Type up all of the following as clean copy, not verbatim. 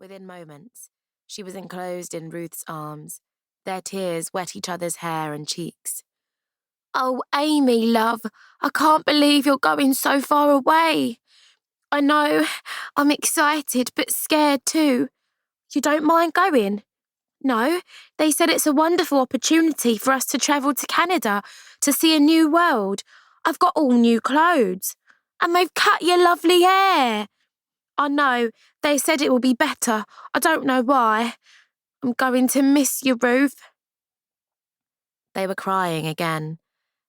Within moments, she was enclosed in Ruth's arms. Their tears wet each other's hair and cheeks. "Oh, Amy, love, I can't believe you're going so far away. I know, I'm excited but scared too. You don't mind going?" "No, they said it's a wonderful opportunity for us to travel to Canada to see a new world. I've got all new clothes. And they've cut your lovely hair." "I know, they said it will be better. I don't know why. I'm going to miss you, Ruth." They were crying again,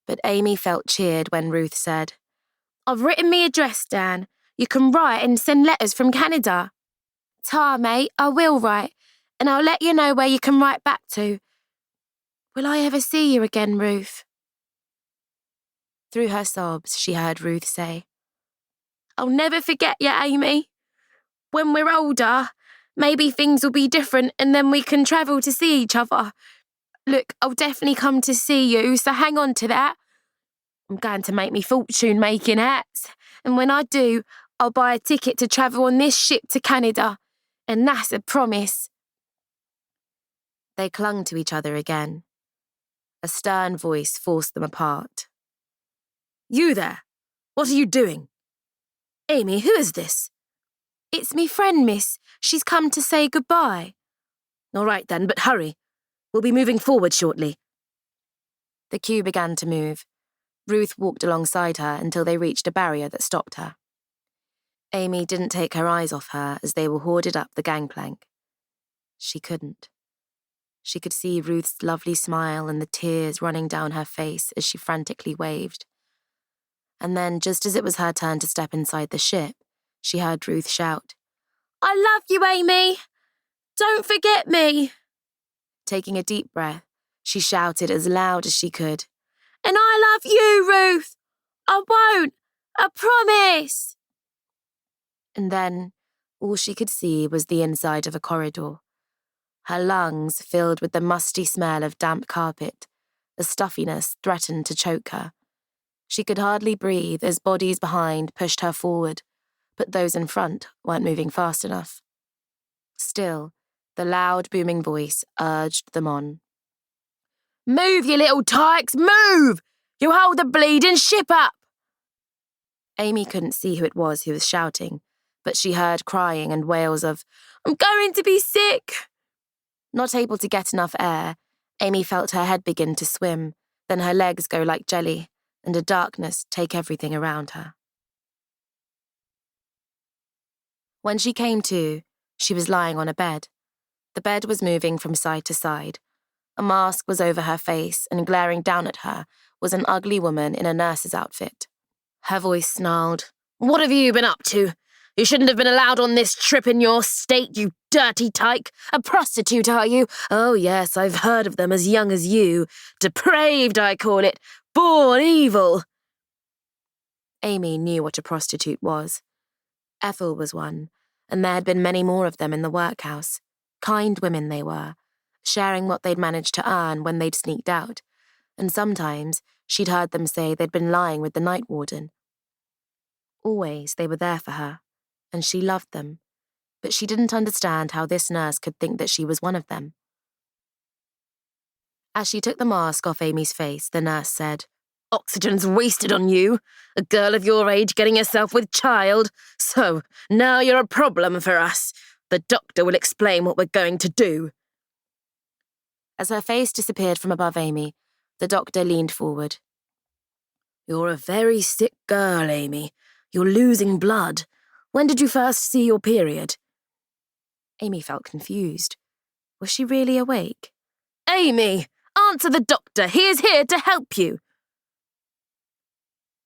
but Amy felt cheered when Ruth said, "I've written me address down. You can write and send letters from Canada." "Ta, mate, I will write, and I'll let you know where you can write back to. Will I ever see you again, Ruth?" Through her sobs, she heard Ruth say, "I'll never forget you, Amy. When we're older, maybe things will be different and then we can travel to see each other. Look, I'll definitely come to see you, so hang on to that. I'm going to make me fortune making hats, and when I do, I'll buy a ticket to travel on this ship to Canada, and that's a promise." They clung to each other again. A stern voice forced them apart. "You there? What are you doing? Amy, who is this?" "It's me friend, miss. She's come to say goodbye." "All right then, but hurry. We'll be moving forward shortly." The queue began to move. Ruth walked alongside her until they reached a barrier that stopped her. Amy didn't take her eyes off her as they were hoarded up the gangplank. She couldn't. She could see Ruth's lovely smile and the tears running down her face as she frantically waved. And then, just as it was her turn to step inside the ship, she heard Ruth shout, "I love you, Amy! Don't forget me!" Taking a deep breath, she shouted as loud as she could, "And I love you, Ruth! I won't! I promise!" And then, all she could see was the inside of a corridor. Her lungs filled with the musty smell of damp carpet. A stuffiness threatened to choke her. She could hardly breathe as bodies behind pushed her forward, but those in front weren't moving fast enough. Still, the loud, booming voice urged them on. "Move, you little tykes, move! You hold the bleeding ship up!" Amy couldn't see who it was who was shouting, but she heard crying and wails of, "I'm going to be sick!" Not able to get enough air, Amy felt her head begin to swim, then her legs go like jelly, and a darkness take everything around her. When she came to, she was lying on a bed. The bed was moving from side to side. A mask was over her face, and glaring down at her was an ugly woman in a nurse's outfit. Her voice snarled, "What have you been up to? You shouldn't have been allowed on this trip in your state, you dirty tyke. A prostitute, are you? Oh yes, I've heard of them as young as you. Depraved, I call it. Born evil." Amy knew what a prostitute was. Ethel was one, and there had been many more of them in the workhouse. Kind women they were, sharing what they'd managed to earn when they'd sneaked out, and sometimes she'd heard them say they'd been lying with the night warden. Always they were there for her, and she loved them, but she didn't understand how this nurse could think that she was one of them. As she took the mask off Amy's face, the nurse said, "Oxygen's wasted on you, a girl of your age getting herself with child. So, now you're a problem for us. The doctor will explain what we're going to do." As her face disappeared from above Amy, the doctor leaned forward. "You're a very sick girl, Amy. You're losing blood. When did you first see your period?" Amy felt confused. Was she really awake? "Amy, answer the doctor. He is here to help you."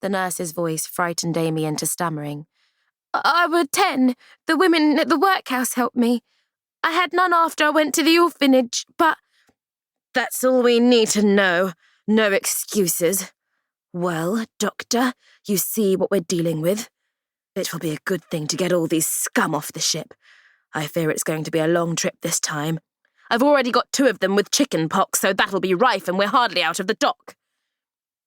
The nurse's voice frightened Amy into stammering. "I was 10. The women at the workhouse helped me. I had none after I went to the orphanage, but—" "That's all we need to know. No excuses. Well, doctor, you see what we're dealing with. It will be a good thing to get all these scum off the ship. I fear it's going to be a long trip this time. I've already got 2 of them with chicken pox, so that'll be rife and we're hardly out of the dock."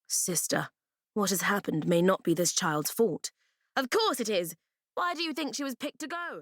"Sister, what has happened may not be this child's fault." "Of course it is. Why do you think she was picked to go?